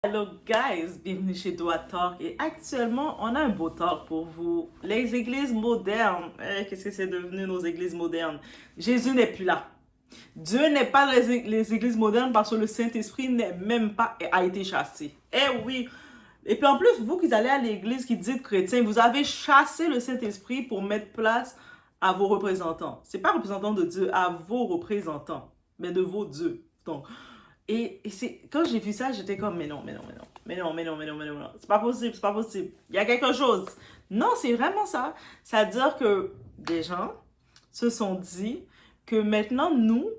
Hello guys, bienvenue chez Doa Talk et actuellement on a un beau talk pour vous. Les églises modernes, qu'est-ce que c'est devenu nos églises modernes? Jésus n'est plus là. Dieu n'est pas dans les églises modernes parce que le Saint-Esprit n'est même pas a été chassé. Eh oui. Et puis en plus, vous qui allez à l'église, qui dites chrétien, vous avez chassé le Saint-Esprit pour mettre place à vos représentants. C'est pas représentants de Dieu, à vos représentants, mais de vos dieux. Donc, et c'est quand j'ai vu ça, j'étais comme, mais non, c'est pas possible, c'est pas possible. Il y a quelque chose. Non, c'est vraiment ça. C'est-à-dire que des gens se sont dit que maintenant, nous,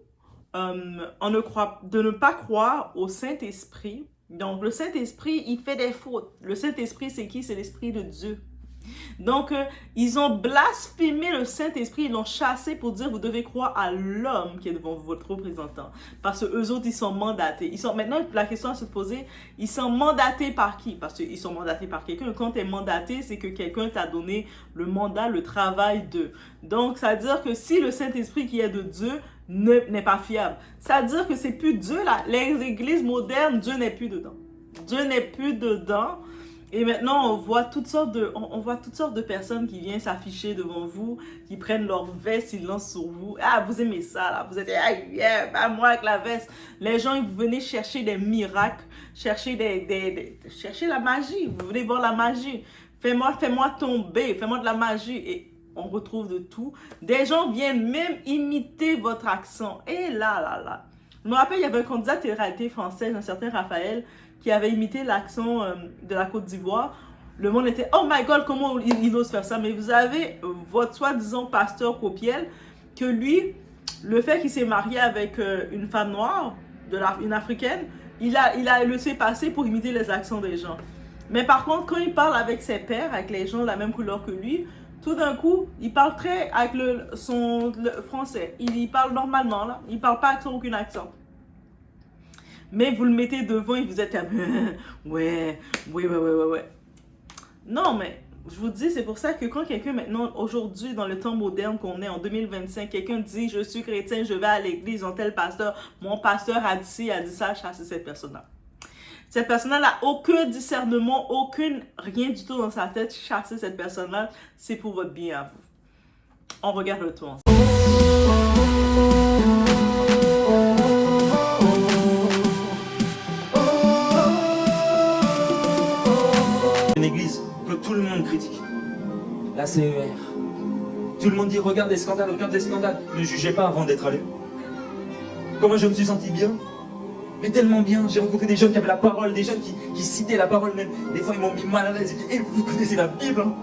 de ne pas croire au Saint-Esprit. Donc, le Saint-Esprit, il fait des fautes. Le Saint-Esprit, c'est qui? C'est l'Esprit de Dieu. Donc, ils ont blasphémé le Saint-Esprit, ils l'ont chassé pour dire, vous devez croire à l'homme qui est devant votre représentant. Parce que eux autres, ils sont mandatés. Maintenant, la question à se poser, ils sont mandatés par qui? Parce qu'ils sont mandatés par quelqu'un. Quand tu es mandaté, c'est que quelqu'un t'a donné le mandat, le travail de. Donc, ça veut dire que si le Saint-Esprit qui est de Dieu n'est pas fiable, ça veut dire que c'est plus Dieu là. Les églises modernes, Dieu n'est plus dedans. Dieu n'est plus dedans. Et maintenant, on voit toutes sortes de personnes qui viennent s'afficher devant vous, qui prennent leur veste, ils lancent sur vous. Ah, vous aimez ça, là. Vous êtes, ah, yeah, bah, moi avec la veste. Les gens, vous venez chercher des miracles, chercher chercher la magie. Vous venez voir la magie. Fais-moi tomber, fais-moi de la magie. Et on retrouve de tout. Des gens viennent même imiter votre accent. Et là. Je me rappelle, il y avait un candidat de télé-réalité française, un certain Raphaël, qui avait imité l'accent de la Côte d'Ivoire. Le monde était, oh my God, comment il ose faire ça? Mais vous avez votre soi-disant pasteur Copiel, que lui, le fait qu'il s'est marié avec une femme noire, une africaine, il a laissé passer pour imiter les accents des gens. Mais par contre, quand il parle avec ses pairs, avec les gens de la même couleur que lui, tout d'un coup, il parle très avec le français. Il parle normalement, là. Il parle pas avec aucun accent. Mais vous le mettez devant et vous êtes ouais. Non, mais je vous dis, c'est pour ça que quand quelqu'un maintenant, aujourd'hui, dans le temps moderne qu'on est, en 2025, quelqu'un dit, je suis chrétien, je vais à l'église, en tel pasteur, mon pasteur a dit ci, a dit ça, chassez cette personne-là. Cette personne-là n'a aucun discernement, rien du tout dans sa tête, chassez cette personne-là, c'est pour votre bien à vous. On regarde le tout ensemble. Une église que tout le monde critique. La CER. Tout le monde dit regarde les scandales. Ne jugez pas avant d'être allé. Comment je me suis senti bien? Mais tellement bien. J'ai rencontré des jeunes qui avaient la parole, des jeunes qui citaient la parole même. Des fois ils m'ont mis mal à l'aise. Ils disent, vous connaissez la Bible hein?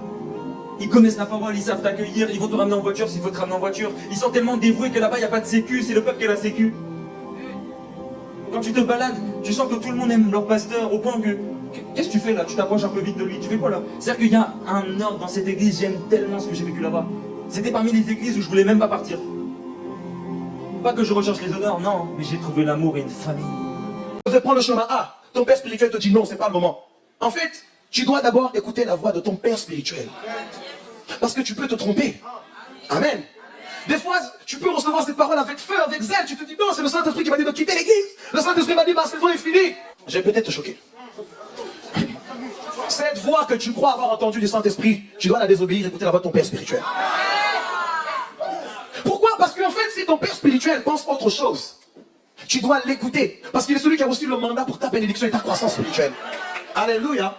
Ils connaissent la parole, ils savent t'accueillir, ils vont te ramener en voiture s'il faut te ramener en voiture. Ils sont tellement dévoués que là-bas il n'y a pas de sécu, c'est le peuple qui a la sécu. Quand tu te balades, tu sens que tout le monde aime leur pasteur au point que... Qu'est-ce que tu fais là? Tu t'approches un peu vite de lui, tu fais quoi là? C'est-à-dire qu'il y a un ordre dans cette église, j'aime tellement ce que j'ai vécu là-bas. C'était parmi les églises où je voulais même pas partir. Pas que je recherche les honneurs, non, mais j'ai trouvé l'amour et une famille. Tu veux prendre le chemin A, ton père spirituel te dit non, c'est pas le moment. En fait, tu dois d'abord écouter la voix de ton père spirituel. Parce que tu peux te tromper. Amen. Des fois, tu peux recevoir cette parole avec feu, avec zèle. Tu te dis non, c'est le Saint-Esprit qui m'a dit de quitter l'église. Le Saint-Esprit m'a dit ma saison est finie. J'ai peut-être te choqué. Cette voix que tu crois avoir entendue du Saint-Esprit, tu dois la désobéir, écouter la voix de ton père spirituel. Pourquoi? Parce qu'en fait, si ton père spirituel pense autre chose, tu dois l'écouter. Parce qu'il est celui qui a reçu le mandat pour ta bénédiction et ta croissance spirituelle. Alléluia.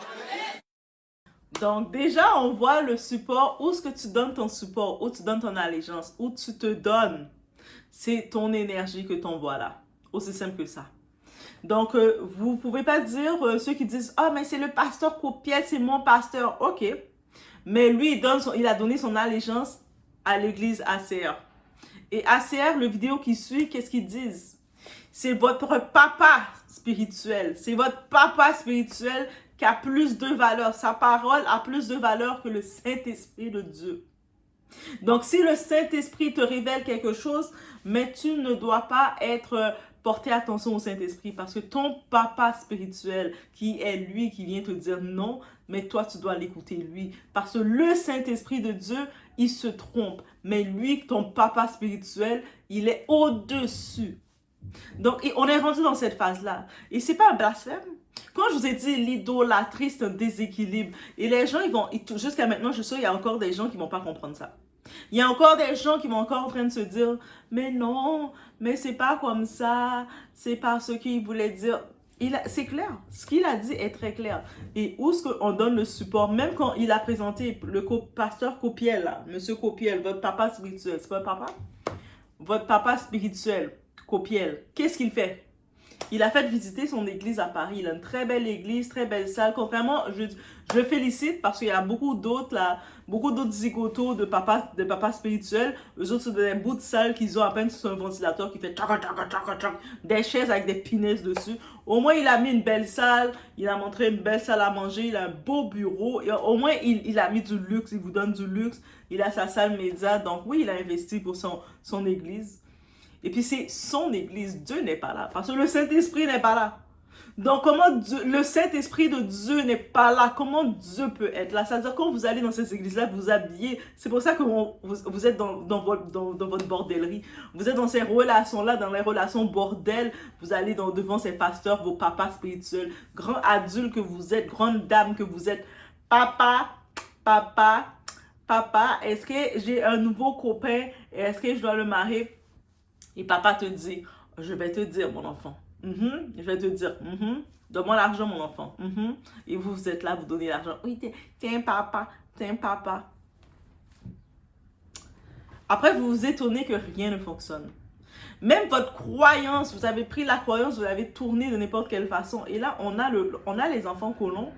Donc déjà, on voit le support, où est-ce que tu donnes ton support, où tu donnes ton allégeance, où tu te donnes. C'est ton énergie que tu envoies là. Aussi simple que ça. Donc, vous ne pouvez pas dire, ceux qui disent, ah, mais c'est le pasteur Copiel, c'est mon pasteur. OK. Mais lui, il a donné son allégeance à l'église ACR. Et ACR, le vidéo qui suit, qu'est-ce qu'ils disent? C'est votre papa spirituel. C'est votre papa spirituel qui a plus de valeur. Sa parole a plus de valeur que le Saint-Esprit de Dieu. Donc, si le Saint-Esprit te révèle quelque chose, mais tu ne dois pas être porter attention au Saint-Esprit parce que ton papa spirituel, qui est lui qui vient te dire non, mais toi, tu dois l'écouter lui. Parce que le Saint-Esprit de Dieu, il se trompe. Mais lui, ton papa spirituel, il est au-dessus. Donc, on est rendu dans cette phase-là. Et c'est pas un blasphème. Quand je vous ai dit l'idolâtrie, c'est un déséquilibre. Et les gens, jusqu'à maintenant, je suis sûre, il y a encore des gens qui ne vont pas comprendre ça. Il y a encore des gens qui vont encore en train de se dire, mais non, mais c'est pas comme ça, c'est parce qu'il voulait dire. C'est clair, ce qu'il a dit est très clair. Et où est-ce qu'on donne le support, même quand il a présenté le pasteur Copiel, là, monsieur Copiel, votre papa spirituel, c'est pas papa? Votre papa spirituel, Copiel, qu'est-ce qu'il fait? Il a fait visiter son église à Paris. Il a une très belle église, très belle salle. Contrairement, je le félicite parce qu'il y a beaucoup d'autres là, beaucoup d'autres zigotos de papas spirituels. Eux autres, c'est des bouts de salle qu'ils ont à peine sur un ventilateur qui fait des chaises avec des pinaises dessus. Au moins, il a mis une belle salle. Il a montré une belle salle à manger. Il a un beau bureau. Et au moins, il a mis du luxe. Il vous donne du luxe. Il a sa salle média. Donc oui, il a investi pour son église. Et puis c'est son église, Dieu n'est pas là, parce que le Saint-Esprit n'est pas là. Donc comment le Saint-Esprit de Dieu n'est pas là, comment Dieu peut être là? C'est-à-dire quand vous allez dans ces églises-là, vous vous habillez, c'est pour ça que vous êtes dans votre bordellerie, vous êtes dans ces relations-là, dans les relations bordel, vous allez devant ces pasteurs, vos papas spirituels, grands adultes que vous êtes, grandes dames que vous êtes, papa, est-ce que j'ai un nouveau copain, est-ce que je dois le marier? Et papa te dit, je vais te dire, mon enfant. Je vais te dire, donne-moi l'argent, mon enfant. Et vous êtes là, vous donnez l'argent. Oui, tiens, papa. Après, vous vous étonnez que rien ne fonctionne. Même votre croyance, vous avez pris la croyance, vous l'avez tournée de n'importe quelle façon. Et là, on a les enfants colons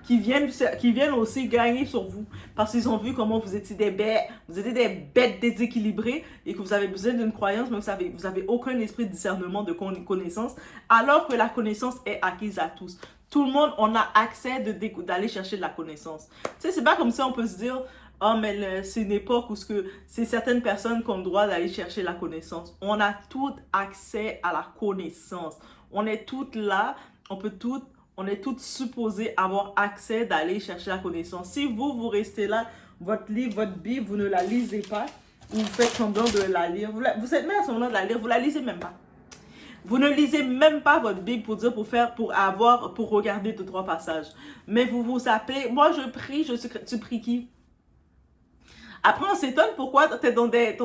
qui viennent aussi gagner sur vous. Parce qu'ils ont vu comment vous étiez des bêtes déséquilibrées et que vous avez besoin d'une croyance, mais vous avez aucun esprit de discernement, de connaissance, alors que la connaissance est acquise à tous. Tout le monde, on a accès d'aller chercher de la connaissance. Tu sais, c'est pas comme ça on peut se dire, oh, mais c'est une époque où c'est certaines personnes qui ont le droit d'aller chercher la connaissance. On a tout accès à la connaissance. On est toutes là, on est toutes supposées avoir accès d'aller chercher la connaissance. Si vous restez là, votre livre, votre Bible, vous ne la lisez pas, ou vous faites semblant de la lire, vous êtes même semblant de la lire, vous la lisez même pas. Vous ne lisez même pas votre Bible pour regarder 2-3 passages. Mais vous appelez, moi je prie, tu pries qui? Après, on s'étonne pourquoi tu es dans des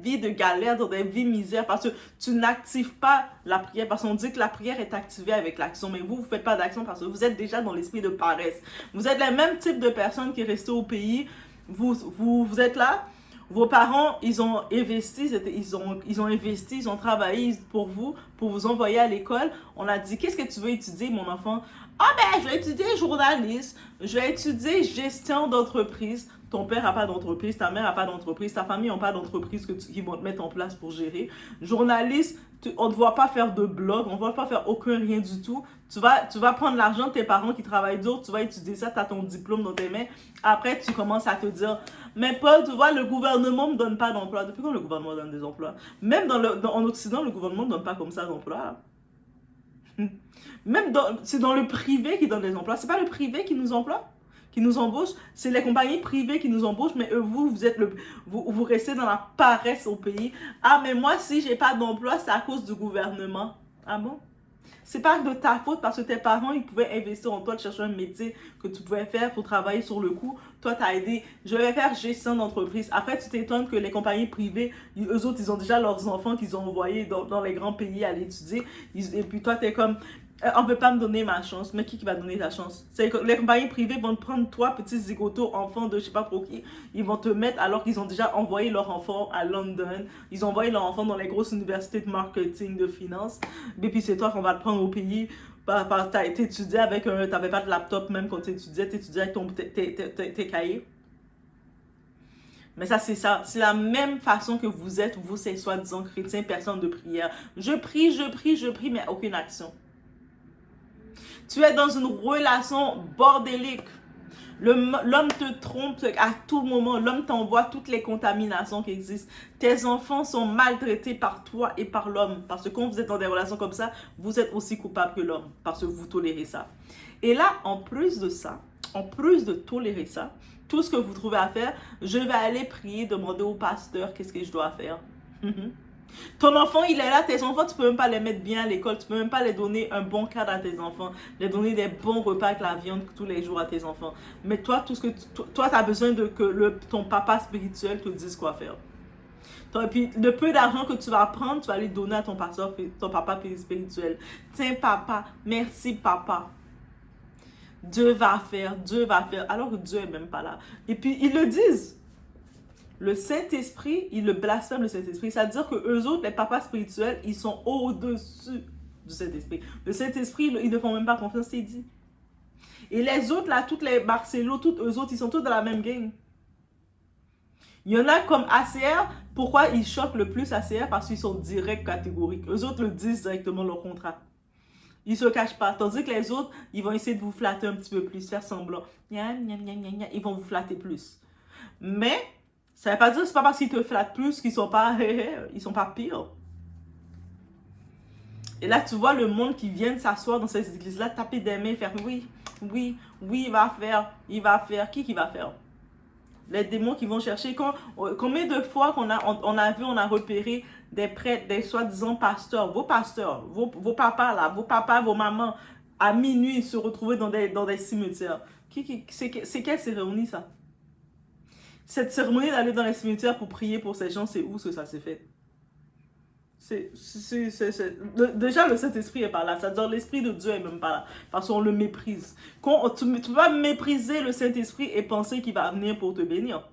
vies de galère, dans des vies misères, parce que tu n'actives pas la prière, parce qu'on dit que la prière est activée avec l'action, mais vous ne faites pas d'action parce que vous êtes déjà dans l'esprit de paresse. Vous êtes le même type de personne qui est restée au pays, vous êtes là, vos parents, ils ont investi, ils ont travaillé pour vous envoyer à l'école. On a dit, qu'est-ce que tu veux étudier, mon enfant? Ah ben, je vais étudier journalisme, je vais étudier gestion d'entreprise. Ton père n'a pas d'entreprise, ta mère n'a pas d'entreprise, ta famille n'a pas d'entreprise qui vont te mettre en place pour gérer. Journaliste, on ne te voit pas faire de blog, on ne voit pas faire aucun rien du tout. Tu vas prendre l'argent de tes parents qui travaillent dur, tu vas étudier ça, tu as ton diplôme dans tes mains. Après, tu commences à te dire, mais Paul, tu vois, le gouvernement ne me donne pas d'emploi. Depuis quand le gouvernement donne des emplois? Même en Occident, le gouvernement ne donne pas comme ça d'emploi. Même c'est dans le privé qui donne des emplois. C'est pas le privé qui nous emploie, qui nous embauche, c'est les compagnies privées qui nous embauchent, mais vous restez dans la paresse au pays. Ah, mais moi, si j'ai pas d'emploi, c'est à cause du gouvernement. Ah bon? C'est pas de ta faute parce que tes parents, ils pouvaient investir en toi, de chercher un métier que tu pouvais faire pour travailler sur le coup. Toi, tu as aidé. Je vais faire gestion d'entreprise. Après, tu t'étonnes que les compagnies privées, eux autres, ils ont déjà leurs enfants qu'ils ont envoyés dans les grands pays à l'étudier. Et puis toi, tu es comme, on ne peut pas me donner ma chance. Mais qui va donner ta chance? Les compagnies privées vont te prendre toi, petit zigoto, enfant de je sais pas pour qui. Ils vont te mettre alors qu'ils ont déjà envoyé leur enfant à London. Ils ont envoyé leur enfant dans les grosses universités de marketing, de finance. Et puis c'est toi qu'on va te prendre au pays. T'étudiais avec t'avais pas de laptop même quand t'étudiais avec tes cahiers. Mais ça, c'est ça. C'est la même façon que vous êtes, vous, ces soi-disant chrétiens, personnes de prière. Je prie, mais aucune action. Tu es dans une relation bordélique. L'homme te trompe à tout moment. L'homme t'envoie toutes les contaminations qui existent. Tes enfants sont maltraités par toi et par l'homme. Parce que quand vous êtes dans des relations comme ça, vous êtes aussi coupable que l'homme. Parce que vous tolérez ça. Et là, en plus de ça, en plus de tolérer ça, tout ce que vous trouvez à faire, je vais aller prier, demander au pasteur qu'est-ce que je dois faire. Ton enfant, il est là, tes enfants, tu peux même pas les mettre bien à l'école, tu peux même pas les donner un bon cadre à tes enfants, les donner des bons repas avec la viande tous les jours à tes enfants. Mais toi, tout ce que toi, tu as besoin de que ton papa spirituel te dise quoi faire. Et puis, le peu d'argent que tu vas prendre, tu vas aller donner à ton pasteur, ton papa spirituel. Tiens, papa, merci, papa. Dieu va faire, alors que Dieu est même pas là. Et puis, ils le disent. Le Saint-Esprit, ils le blasphèment, le Saint-Esprit. C'est-à-dire que eux autres, les papas spirituels, ils sont au-dessus du Saint-Esprit. Le Saint-Esprit, ils ne font même pas confiance, c'est dit. Et les autres, là, toutes les Marcelo, tous eux autres, ils sont tous dans la même gang. Il y en a comme ACR. Pourquoi ils choquent le plus ACR? Parce qu'ils sont directs, catégoriques. Eux autres le disent directement leur contrat. Ils se cachent pas. Tandis que les autres, ils vont essayer de vous flatter un petit peu plus, faire semblant. Ils vont vous flatter plus. Mais, ça veut pas dire que c'est pas parce qu'ils te flattent plus qu'ils sont pas, ils sont pas pires. Et là, tu vois le monde qui vient de s'asseoir dans ces églises-là, taper des mains, faire oui, oui, oui, il va faire. Qui va faire? Les démons qui vont chercher. Combien de fois on a repéré des prêtres, des soi-disant pasteurs, vos papas là, vos papas, vos mamans, à minuit se retrouver dans des cimetières. C'est quelle cérémonie ça? Cette cérémonie d'aller dans les cimetières pour prier pour ces gens, c'est où que ça s'est fait? Déjà, le Saint-Esprit est pas là. C'est-à-dire, l'Esprit de Dieu est même pas là. Parce qu'on le méprise. Tu vas mépriser le Saint-Esprit et penser qu'il va venir pour te bénir.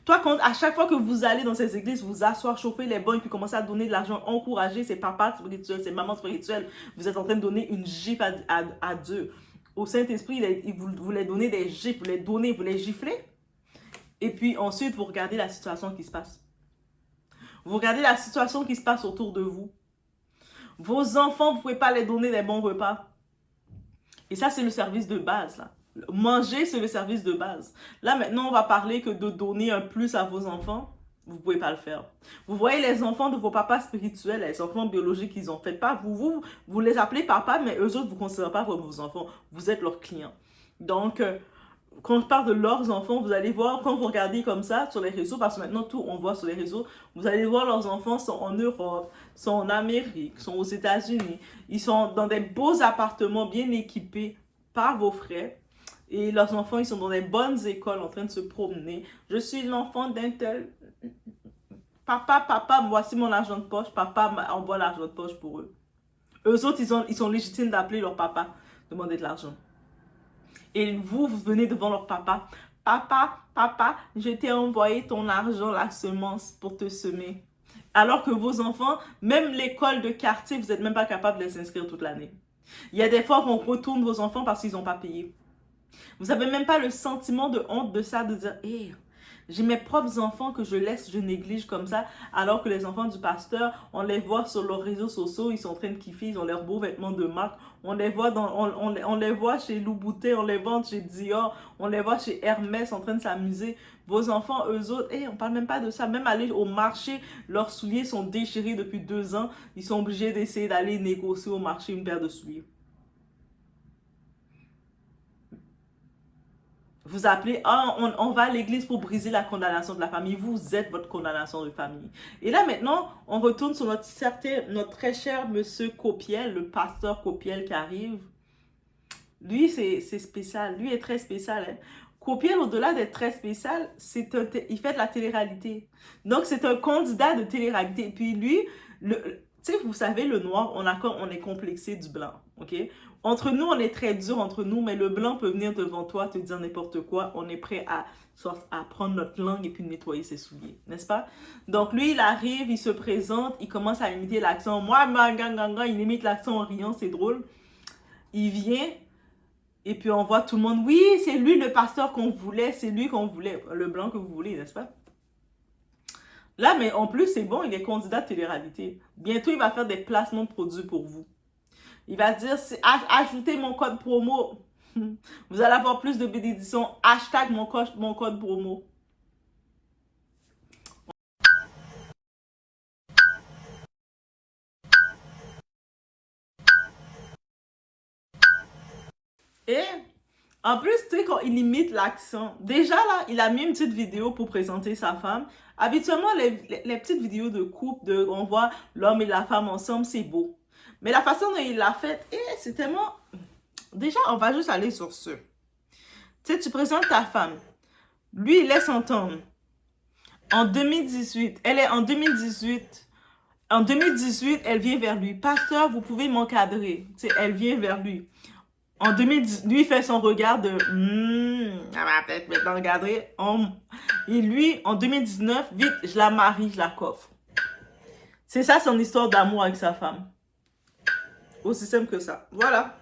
Toi, à chaque fois que vous allez dans ces églises, vous asseoir, chauffer les bonnes, puis commencer à donner de l'argent, encourager ces papas spirituels, ces mamans spirituelles, vous êtes en train de donner une gifle à Dieu. Au Saint-Esprit, vous les donnez des gifles, vous les giflez. Et puis ensuite, vous regardez la situation qui se passe. Vous regardez la situation qui se passe autour de vous. Vos enfants, vous ne pouvez pas les donner des bons repas. Et ça, c'est le service de base, là. Manger, c'est le service de base. Là, maintenant, on va parler que de donner un plus à vos enfants, vous ne pouvez pas le faire. Vous voyez les enfants de vos papas spirituels, les enfants biologiques qu'ils ont fait pas. Vous les appelez papa, mais eux autres, vous ne considérez pas comme vos enfants. Vous êtes leurs clients. Donc, quand je parle de leurs enfants, vous allez voir, quand vous regardez comme ça sur les réseaux, parce que maintenant tout on voit sur les réseaux, vous allez voir leurs enfants sont en Europe, sont en Amérique, sont aux États-Unis. Ils sont dans des beaux appartements bien équipés par vos frères. Et leurs enfants, ils sont dans des bonnes écoles en train de se promener. Je suis l'enfant d'un tel. Papa, voici mon argent de poche. Papa envoie l'argent de poche pour eux. Eux autres, ils sont légitimes d'appeler leur papa, demander de l'argent. Et vous venez devant leur papa. Papa, je t'ai envoyé ton argent, la semence pour te semer. Alors que vos enfants, même l'école de quartier, vous n'êtes même pas capable de les inscrire toute l'année. Il y a des fois qu'on retourne vos enfants parce qu'ils n'ont pas payé. Vous n'avez même pas le sentiment de honte de ça, de dire, hey, j'ai mes propres enfants que je néglige comme ça, alors que les enfants du pasteur, on les voit sur leurs réseaux sociaux, ils sont en train de kiffer, ils ont leurs beaux vêtements de marque, on les voit on les voit chez Louboutin, on les voit chez Dior, on les voit chez Hermès en train de s'amuser. Vos enfants, eux autres, hey, on parle même pas de ça, même aller au marché, leurs souliers sont déchirés depuis 2 ans, ils sont obligés d'essayer d'aller négocier au marché une paire de souliers. Vous appelez, on va à l'église pour briser la condamnation de la famille. Vous êtes votre condamnation de famille. Et là, maintenant, on retourne sur notre très cher monsieur Copiel, le pasteur Copiel qui arrive. Lui, c'est spécial. Lui est très spécial. Hein. Copiel, au-delà d'être très spécial, il fait de la télé-réalité. Donc, c'est un candidat de télé-réalité. Et puis lui, tu sais, vous savez, le noir, on est complexé du blanc. OK? Entre nous, on est très dur entre nous, mais le blanc peut venir devant toi, te dire n'importe quoi. On est prêt à prendre notre langue et puis nettoyer ses souliers, n'est-ce pas? Donc lui, il arrive, il se présente, il commence à imiter l'accent. Il imite l'accent en riant, c'est drôle. Il vient, et puis on voit tout le monde. Oui, c'est lui le pasteur qu'on voulait, c'est lui qu'on voulait. Le blanc que vous voulez, n'est-ce pas? Là, mais en plus, c'est bon, il est candidat de télé-réalité. Bientôt, il va faire des placements de produits pour vous. Il va dire, ajoutez mon code promo. Vous allez avoir plus de bénédictions. Hashtag mon code promo. Et En plus, tu sais, quand il imite l'accent, déjà là, il a mis une petite vidéo pour présenter sa femme. Habituellement, les petites vidéos de couple, on voit l'homme et la femme ensemble, c'est beau. Mais la façon dont il l'a fait, c'est tellement... Déjà, on va juste aller sur ce. Tu sais, tu présentes ta femme. Lui, il laisse entendre. En 2018, elle est en 2018. En 2018, elle vient vers lui. Pasteur, vous pouvez m'encadrer. Tu sais, elle vient vers lui. En 2010, lui, il fait son regard de elle va peut-être m'encadrer. Et lui, en 2019, vite, je la marie, je la coffre. C'est ça son histoire d'amour avec sa femme. Aussi simple que ça. Voilà.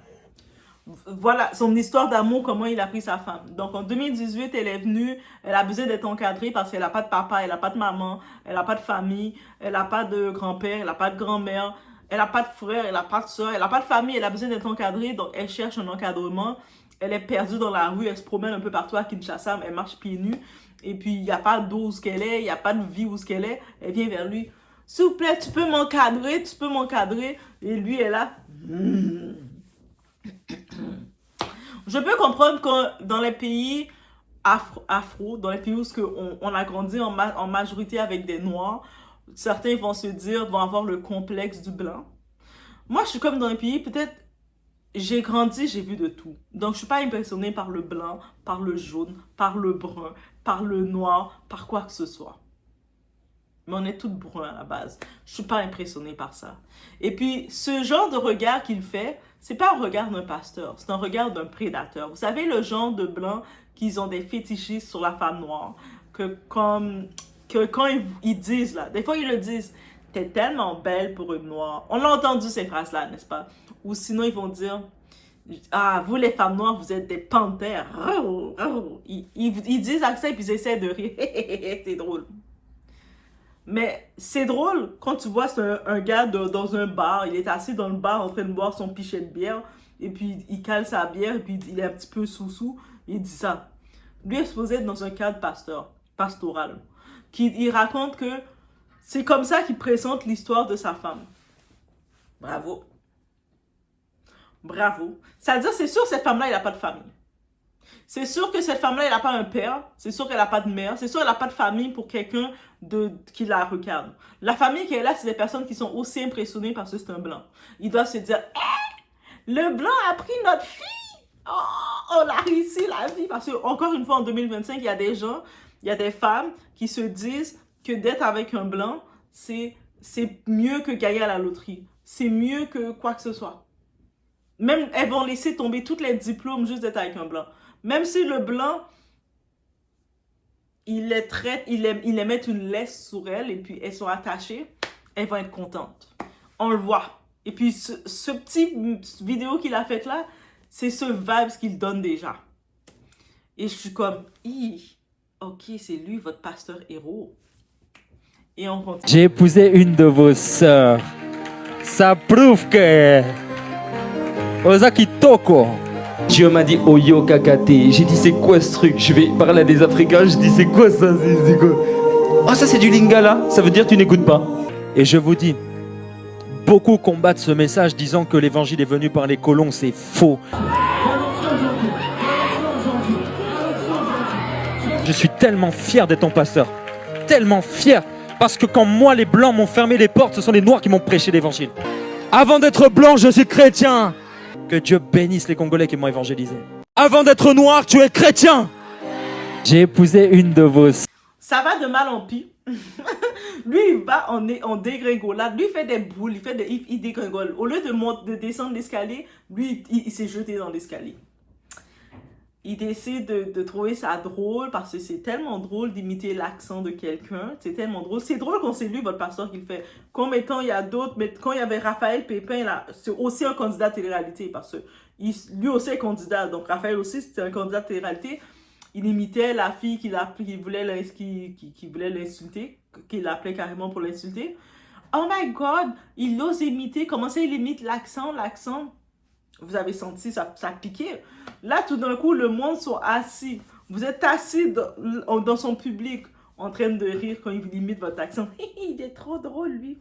Voilà son histoire d'amour, comment il a pris sa femme. Donc en 2018, elle est venue, elle a besoin d'être encadrée parce qu'elle n'a pas de papa, elle n'a pas de maman, elle n'a pas de famille, elle n'a pas de grand-père, elle n'a pas de grand-mère, elle n'a pas de frère, elle n'a pas de soeur, elle n'a pas de famille, elle a besoin d'être encadrée, donc elle cherche un encadrement. Elle est perdue dans la rue, elle se promène un peu partout à Kinshasa, elle marche pieds nus, et puis il n'y a pas d'eau où ce qu'elle est, il n'y a pas de vie où ce qu'elle est, elle vient vers lui. S'il vous plaît, tu peux m'encadrer, et lui est là. Je peux comprendre que dans les pays afro, dans les pays où on a grandi en majorité avec des noirs, certains vont se dire, vont avoir le complexe du blanc. Moi, je suis comme dans les pays, peut-être, j'ai grandi, j'ai vu de tout. Donc, je suis pas impressionnée par le blanc, par le jaune, par le brun, par le noir, par quoi que ce soit. Mais on est toutes bruns à la base. Je suis pas impressionnée par ça. Et puis, ce genre de regard qu'il fait, c'est pas un regard d'un pasteur, c'est un regard d'un prédateur. Vous savez, le genre de blancs qui ont des fétichistes sur la femme noire, que quand ils disent, là, des fois ils le disent, t'es tellement belle pour une noire. On a entendu ces phrases-là, n'est-ce pas? Ou sinon, ils vont dire, ah, vous les femmes noires, vous êtes des panthères. Ils disent ça et puis ils essaient de rire. C'est drôle. Mais c'est drôle quand tu vois un gars dans un bar, il est assis dans le bar en train de boire son pichet de bière, et puis il cale sa bière, et puis il est un petit peu sous-sous, il dit ça. Lui est supposé être dans un cadre pastoral. Il raconte que c'est comme ça qu'il présente l'histoire de sa femme. Bravo. Bravo. C'est-à-dire, c'est sûr, cette femme-là, elle n'a pas de famille. C'est sûr que cette femme-là, elle n'a pas un père. C'est sûr qu'elle n'a pas de mère. C'est sûr qu'elle n'a pas de famille pour quelqu'un qui la regarde. La famille qui est là, c'est des personnes qui sont aussi impressionnées parce que c'est un blanc. Ils doivent se dire, le blanc a pris notre fille. Oh, on a réussi la vie. Parce que, encore une fois, en 2025, il y a des gens, il y a des femmes qui se disent que d'être avec un blanc, c'est mieux que gagner à la loterie. C'est mieux que quoi que ce soit. Même, elles vont laisser tomber tous les diplômes juste d'être avec un blanc. Même si le blanc, il les traite, il les met une laisse sur elles et puis elles sont attachées, elles vont être contentes. On le voit. Et puis ce petit vidéo qu'il a fait là, c'est ce vibe qu'il donne déjà. Et je suis comme, ok, c'est lui votre pasteur héros. Et on continue. J'ai épousé une de vos sœurs. Ça prouve que... Ozaki Toko. Dieu m'a dit Oyo Kakate. J'ai dit c'est quoi ce truc? Je vais parler à des Africains, je dis c'est quoi ça? C'est quoi? Oh, ça c'est du lingala, ça veut dire tu n'écoutes pas. Et je vous dis, beaucoup combattent ce message disant que l'évangile est venu par les colons, c'est faux. Je suis tellement fier d'être ton pasteur, tellement fier, parce que quand moi les blancs m'ont fermé les portes, ce sont les noirs qui m'ont prêché l'évangile. Avant d'être blanc, je suis chrétien. Que Dieu bénisse les Congolais qui m'ont évangélisé. Avant d'être noir, tu es chrétien. J'ai épousé une de vos... Ça va de mal en pis. Lui, il va en dégringolade. Lui, il fait des boules, il dégringole. Au lieu de descendre l'escalier, lui, il s'est jeté dans l'escalier. Il décide de trouver ça drôle parce que c'est tellement drôle d'imiter l'accent de quelqu'un. C'est tellement drôle. C'est drôle quand c'est lui, votre pasteur, qui le fait. Comme étant, il y a d'autres, mais quand il y avait Raphaël Pépin, là, c'est aussi un candidat de télé-réalité parce que lui aussi est candidat. Donc, Raphaël aussi, c'était un candidat de télé-réalité. Il imitait la fille qui voulait l'insulter, qu'il appelait carrément pour l'insulter. Oh my God! Il ose imiter. Comment ça, il imite l'accent? Vous avez senti, ça piquait. Là, tout d'un coup, le monde sont assis. Vous êtes assis dans son public, en train de rire quand il imite votre accent. Il est trop drôle, lui.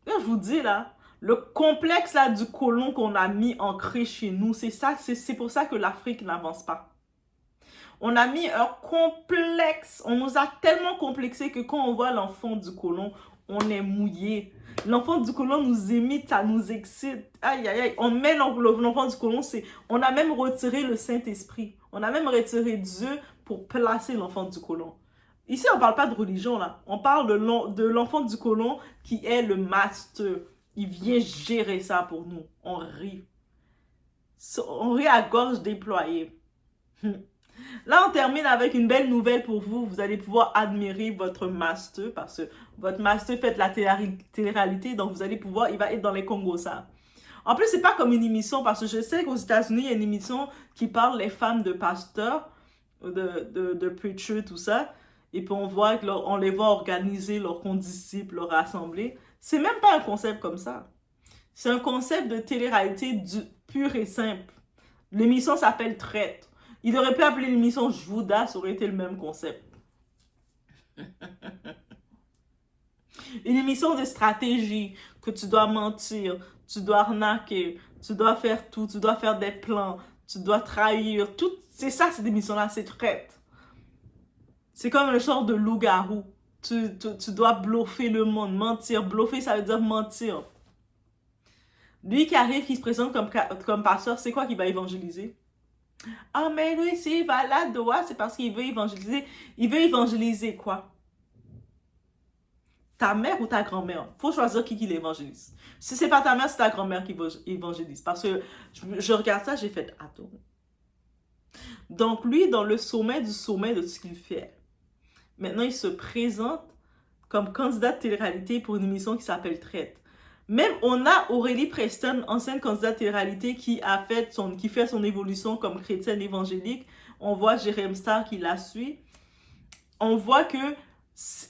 Là, je vous dis, là, Le complexe là du colon qu'on a mis ancré chez nous, c'est pour ça que l'Afrique n'avance pas. On a mis un complexe, on nous a tellement complexé que quand on voit l'enfant du colon, on est mouillé. L'enfant du colon nous imite, ça nous excite. Aïe, aïe, aïe. On met l'enfant du colon, on a même retiré le Saint-Esprit. On a même retiré Dieu pour placer l'enfant du colon. Ici, on ne parle pas de religion, là. On parle de l'enfant du colon qui est le master. Il vient gérer ça pour nous. On rit. On rit à gorge déployée. Là, on termine avec une belle nouvelle pour vous. Vous allez pouvoir admirer votre master parce que votre master fait de la télé-réalité. Donc, vous allez pouvoir, il va être dans les Congos, ça. En plus, c'est pas comme une émission parce que je sais qu'aux États-Unis, il y a une émission qui parle les femmes de pasteurs, de preachers, tout ça. Et puis, on voit qu'on les voit organiser leurs condisciples, leur assemblée. C'est même pas un concept comme ça. C'est un concept de télé-réalité pur et simple. L'émission s'appelle Traite. Il aurait pu appeler l'émission Judas, ça aurait été le même concept. Une émission de stratégie, que tu dois mentir, tu dois arnaquer, tu dois faire tout, tu dois faire des plans, tu dois trahir, tout. C'est ça, cette émission-là, c'est Traite. C'est comme un genre de loup-garou. Tu dois bluffer le monde, mentir. Bluffer, ça veut dire mentir. Lui qui arrive, qui se présente comme pasteur, c'est quoi qu'il va évangéliser? Ah, mais lui, s'il va là-dedans, c'est parce qu'il veut évangéliser. Il veut évangéliser quoi? Ta mère ou ta grand-mère? Il faut choisir qui l'évangélise. Si c'est pas ta mère, c'est ta grand-mère qui évangélise. Parce que je regarde ça, j'ai fait attends. Donc, lui, dans le sommet du sommet de ce qu'il fait, maintenant, il se présente comme candidat de télé-réalité pour une émission qui s'appelle Traite. Même, on a Aurélie Preston, ancienne candidate de télé-réalité, qui fait son évolution comme chrétienne évangélique. On voit Jérém Star qui la suit. On voit que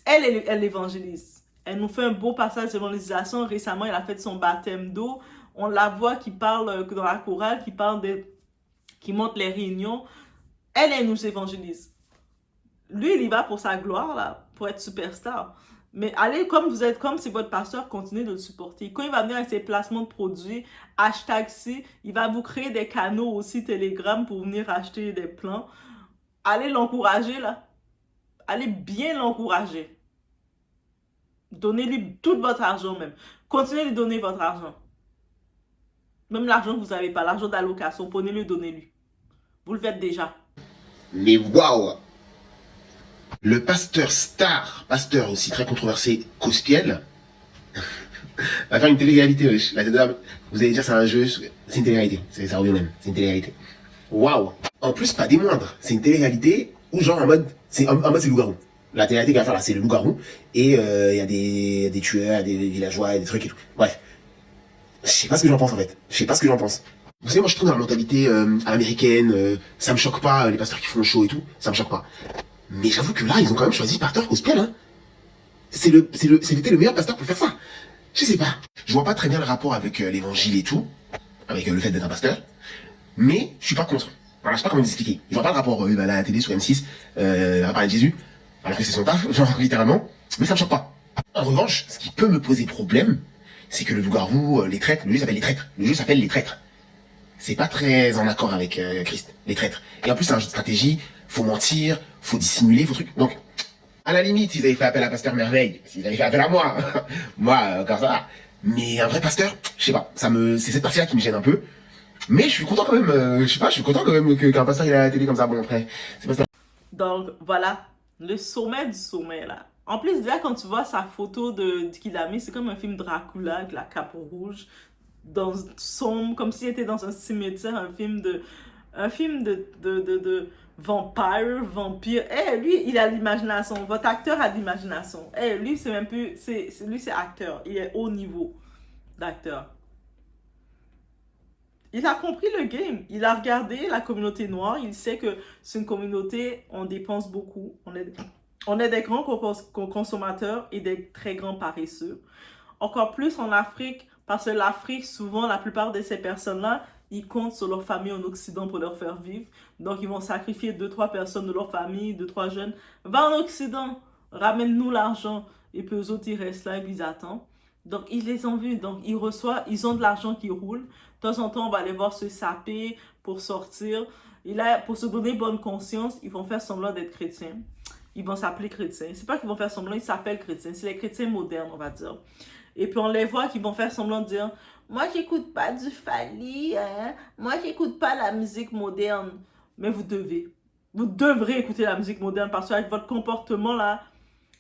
elle évangélise. Elle nous fait un beau passage d'évangélisation. Récemment, elle a fait son baptême d'eau. On la voit qui parle dans la chorale, qui monte les réunions. Elle nous évangélise. Lui, il y va pour sa gloire, là, pour être superstar. Mais allez, comme c'est votre pasteur, continuez de le supporter. Quand il va venir avec ses placements de produits, #C, il va vous créer des canaux aussi Telegram pour venir acheter des plans. Allez l'encourager, là. Allez bien l'encourager. Donnez-lui tout votre argent, même. Continuez de lui donner votre argent. Même l'argent que vous n'avez pas, l'argent d'allocation, prenez-le, donnez-lui. Vous le faites déjà. Mais waouh! Le pasteur star, pasteur aussi très controversé, Cospiel, va faire une télé-réalité, wesh. Vous allez dire c'est un jeu, c'est une télé-réalité, ça revient même, c'est une télé-réalité. Waouh! En plus, pas des moindres, c'est une télé-réalité où genre en mode c'est loup-garou. La télé-réalité qu'il va faire là, c'est le loup-garou, et il y a des tueurs, des villageois, des trucs et tout. Bref. Je sais pas ce que j'en pense en fait, je sais pas ce que j'en pense. Vous savez, moi je trouve dans la mentalité américaine, ça me choque pas, les pasteurs qui font le show et tout, ça me choque pas. Mais j'avoue que là, ils ont quand même choisi pasteur Cospiel, hein. C'était le meilleur pasteur pour faire ça. Je sais pas. Je vois pas très bien le rapport avec l'évangile et tout, avec le fait d'être un pasteur. Mais je suis pas contre. Voilà, je sais pas comment vous expliquer. Je vois pas le rapport, il va à la télé sur M6, à parler de Jésus, alors que c'est son taf, genre littéralement. Mais ça me choque pas. En revanche, ce qui peut me poser problème, c'est que le loup-garou, les traîtres, le jeu s'appelle les traîtres. Le jeu s'appelle les traîtres. C'est pas très en accord avec Christ, les traîtres. Et en plus, c'est un jeu de stratégie, faut mentir, faut dissimuler, faut truc. Donc, à la limite, s'ils avaient fait appel à Pasteur Merveille, s'ils avaient fait appel à moi, moi, comme ça. Mais un vrai pasteur, je sais pas, c'est cette partie-là qui me gêne un peu. Mais je suis content quand même, je sais pas, je suis content quand même qu'un pasteur il a la télé comme ça. Bon, après, c'est pas ça. Donc, voilà, le sommet du sommet, là. En plus, déjà, quand tu vois sa photo qu'il a mis, c'est comme un film Dracula avec la cape rouge, sombre, comme s'il était dans un cimetière, un film de vampire. Lui, il a l'imagination. Votre acteur a l'imagination. Lui, c'est même plus... Lui, c'est acteur. Il est haut niveau d'acteur. Il a compris le game. Il a regardé la communauté noire. Il sait que c'est une communauté, on dépense beaucoup. On est des grands consommateurs et des très grands paresseux. Encore plus en Afrique, parce que l'Afrique, souvent, la plupart de ces personnes-là, ils comptent sur leur famille en Occident pour leur faire vivre. Donc, ils vont sacrifier 2-3 personnes de leur famille, 2-3 jeunes. Va en Occident, ramène-nous l'argent. Et puis, eux autres, ils restent là et puis ils attendent. Donc, ils les ont vus. Donc, ils reçoivent, ils ont de l'argent qui roule. De temps en temps, on va les voir se saper pour sortir. Et là, pour se donner bonne conscience, ils vont faire semblant d'être chrétiens. Ils vont s'appeler chrétiens. C'est pas qu'ils vont faire semblant, ils s'appellent chrétiens. C'est les chrétiens modernes, on va dire. Et puis, on les voit qu'ils vont faire semblant de dire « Moi, j'écoute pas du Fally, hein? Moi, j'écoute pas la musique moderne. » Mais vous devez. Vous devrez écouter la musique moderne parce qu'avec votre comportement, là,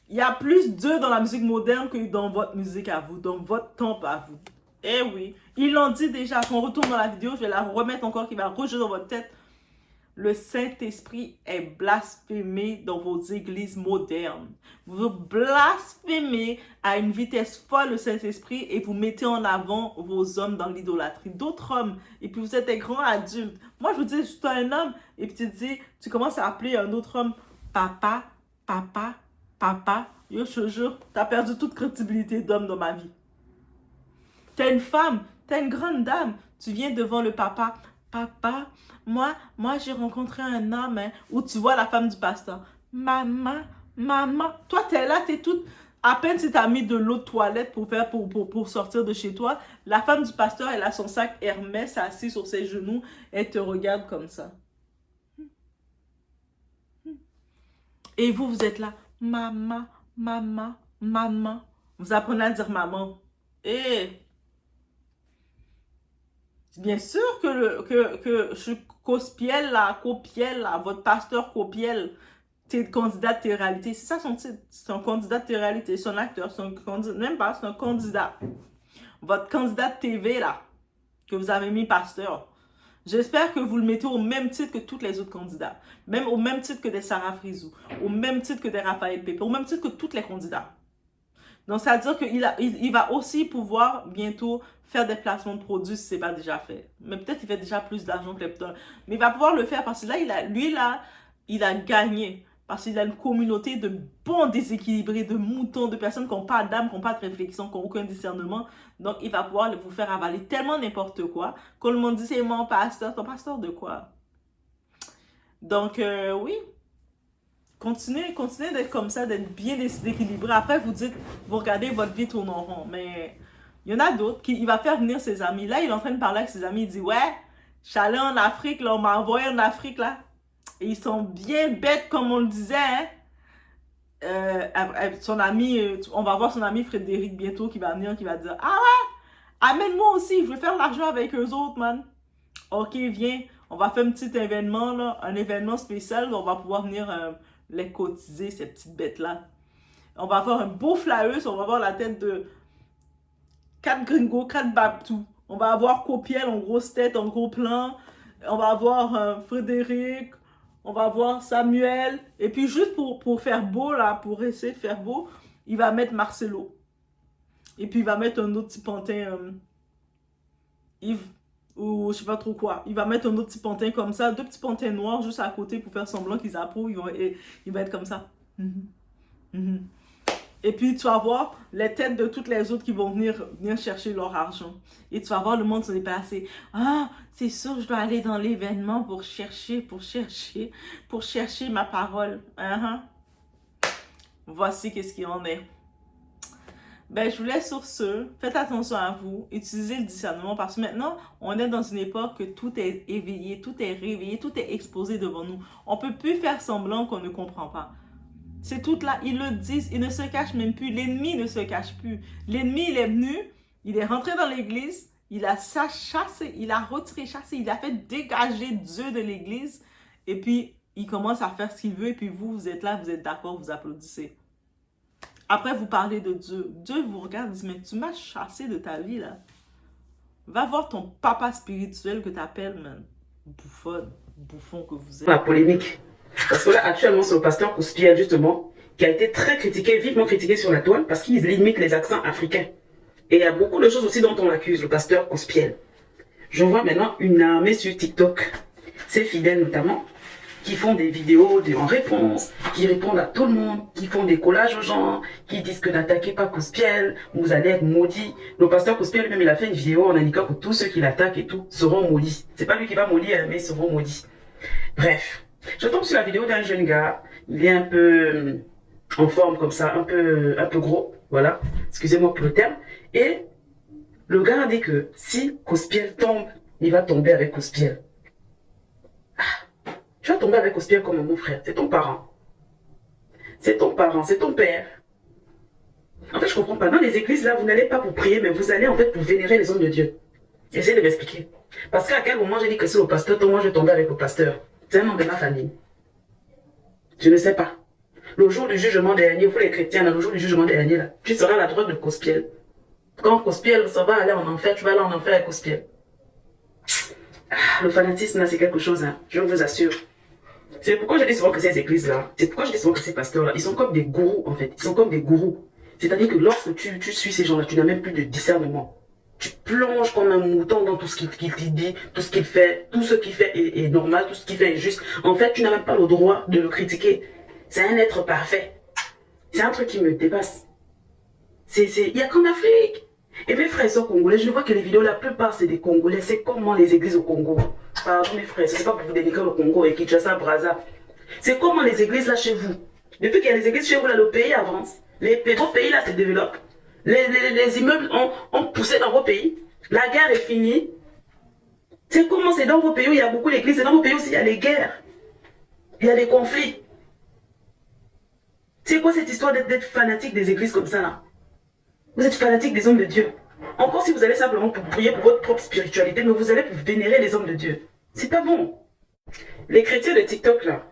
il y a plus d'eux dans la musique moderne que dans votre musique à vous, dans votre temple à vous. Eh oui, ils l'ont dit déjà. Quand on retourne dans la vidéo, je vais la remettre encore, qui va rejeter dans votre tête. Le Saint-Esprit est blasphémé dans vos églises modernes. Vous blasphémez à une vitesse folle le Saint-Esprit et vous mettez en avant vos hommes dans l'idolâtrie. D'autres hommes, et puis vous êtes des grands adultes. Moi, je vous dis, je suis un homme, et puis tu commences à appeler un autre homme papa, papa, papa. Yo, je te jure, t'as perdu toute crédibilité d'homme dans ma vie. T'es une femme, t'es une grande dame, tu viens devant le papa. Papa, moi j'ai rencontré un homme, hein, où tu vois la femme du pasteur. Maman, toi t'es là, t'es toute, à peine si t'as mis de l'eau de toilette pour sortir de chez toi, la femme du pasteur, elle a son sac Hermès assis sur ses genoux, elle te regarde comme ça. Et vous êtes là, maman. Vous apprenez à dire maman. Et bien sûr que je suis Cospiel, là, votre pasteur Copiel, t'es candidat de télé-réalité. C'est ça son titre. C'est un candidat de télé-réalité. C'est un acteur. C'est un candidat. Même pas, c'est un candidat. Votre candidat de TV, là, que vous avez mis pasteur. J'espère que vous le mettez au même titre que tous les autres candidats. Même au même titre que des Sarah Frizou. Au même titre que des Raphaël Pépé. Au même titre que tous les candidats. Donc, ça veut dire qu'il va aussi pouvoir bientôt faire des placements de produits si ce n'est pas déjà fait. Mais peut-être qu'il fait déjà plus d'argent que les petits. Mais il va pouvoir le faire parce que là, il a gagné. Parce qu'il a une communauté de bons déséquilibrés, de moutons, de personnes qui n'ont pas d'âme, qui n'ont pas de réflexion, qui n'ont aucun discernement. Donc, il va pouvoir vous faire avaler tellement n'importe quoi. Quand le monde dit, c'est mon pasteur. Ton pasteur de quoi? Donc, oui. Continuez d'être comme ça, d'être bien déséquilibré. Après, vous regardez votre vie tourne en rond. Mais il y en a d'autres il va faire venir ses amis. Là, il est en train de parler avec ses amis. Il dit, ouais, je suis allé en Afrique, là, on m'a envoyé en Afrique, là. Et ils sont bien bêtes, comme on le disait, hein. Son ami, on va voir son ami Frédéric bientôt qui va venir, qui va dire, ah ouais, amène-moi aussi, je veux faire de l'argent avec eux autres, man. Ok, viens, on va faire un petit événement, là, un événement spécial, on va pouvoir venir les cotiser, ces petites bêtes-là. On va avoir un beau flyers, on va avoir la tête de 4 gringos, 4 babtou. On va avoir Copiel en grosse tête, en gros plan. On va avoir Frédéric, on va voir Samuel. Et puis juste pour faire beau, là, pour essayer de faire beau, il va mettre Marcelo. Et puis il va mettre un autre petit pantin, Yves, ou je sais pas trop quoi. Il va mettre un autre petit pantin comme ça, 2 petits pantins noirs juste à côté pour faire semblant qu'ils approuvent. Il va être comme ça. Et puis tu vas voir les têtes de toutes les autres qui vont venir chercher leur argent. Et tu vas voir le monde se déplacer. Ah, c'est sûr, je dois aller dans l'événement pour chercher ma parole. Voici qu'est-ce qu'il en est. Ben, je vous laisse sur ce. Faites attention à vous. Utilisez le discernement parce que maintenant, on est dans une époque que tout est éveillé, tout est réveillé, tout est exposé devant nous. On ne peut plus faire semblant qu'on ne comprend pas. C'est tout là. Ils le disent. Ils ne se cachent même plus. L'ennemi ne se cache plus. L'ennemi, il est venu. Il est rentré dans l'église. Il a chassé. Il a retiré, chassé. Il a fait dégager Dieu de l'église. Et puis, il commence à faire ce qu'il veut. Et puis vous êtes là, vous êtes d'accord, vous applaudissez. Après, vous parlez de Dieu. Dieu vous regarde et dit, mais tu m'as chassé de ta vie, là. Va voir ton papa spirituel que tu appelles, man. Bouffon que vous êtes. La polémique. Parce que là, actuellement, c'est le pasteur Cospiel, justement, qui a été très critiqué, vivement critiqué sur la toile, parce qu'il limite les accents africains. Et il y a beaucoup de choses aussi dont on l'accuse, le pasteur Cospiel. Je vois maintenant une armée sur TikTok, ses fidèles notamment, qui font des vidéos en réponse, qui répondent à tout le monde, qui font des collages aux gens, qui disent que n'attaquez pas Cospiel, vous allez être maudits. Le pasteur Cospiel lui-même, il a fait une vidéo en indiquant que tous ceux qui l'attaquent et tout seront maudits. C'est pas lui qui va maudire, mais ils seront maudits. Bref, je tombe sur la vidéo d'un jeune gars, il est un peu en forme comme ça, un peu gros, voilà, excusez-moi pour le terme, Et le gars a dit que si Cospiel tombe, il va tomber avec Cospiel. Ah, tu vas tomber avec Cospiel comme mon frère, c'est ton parent. C'est ton parent, c'est ton père. En fait, je comprends pas. Dans les églises, là, vous n'allez pas pour prier, mais vous allez en fait pour vénérer les hommes de Dieu. Essayez de m'expliquer. Parce qu'à quel moment j'ai dit que c'est le pasteur, toi, moi, je vais tomber avec le pasteur. C'est un membre de ma famille. Je ne sais pas. Le jour du jugement dernier, vous les chrétiens, le jour du jugement dernier, là, tu seras à la droite de Cospiel. Quand Cospiel, ça va aller en enfer, tu vas aller en enfer avec Cospiel. Ah, le fanatisme, là, c'est quelque chose, hein, je vous assure. C'est pourquoi je dis souvent que ces églises-là, c'est pourquoi je dis souvent que ces pasteurs-là, ils sont comme des gourous, en fait. Ils sont comme des gourous. C'est-à-dire que lorsque tu suis ces gens-là, tu n'as même plus de discernement. Tu plonges comme un mouton dans tout ce qu'il te dit, tout ce qu'il fait, tout ce qu'il fait est normal, tout ce qu'il fait est juste. En fait, tu n'as même pas le droit de le critiquer. C'est un être parfait. C'est un truc qui me dépasse. Il n'y a qu'en Afrique. Et mes frères sont congolais, je vois que les vidéos, la plupart c'est des Congolais. C'est comment les églises au Congo. Pardon mes frères, c'est pas pour vous dénigrer le Congo et Kinshasa, Brazza. C'est comment les églises là chez vous. Depuis qu'il y a les églises chez vous là, le pays avance. Les gros pays là se développent. Les immeubles ont poussé dans vos pays. La guerre est finie. C'est comment c'est dans vos pays où il y a beaucoup d'églises. C'est dans vos pays aussi il y a les guerres. Il y a des conflits. C'est quoi cette histoire d'être fanatique des églises comme ça là? Vous êtes fanatique des hommes de Dieu. Encore si vous allez simplement pour prier pour votre propre spiritualité, mais vous allez pour vénérer les hommes de Dieu. C'est pas bon. Les chrétiens de TikTok là,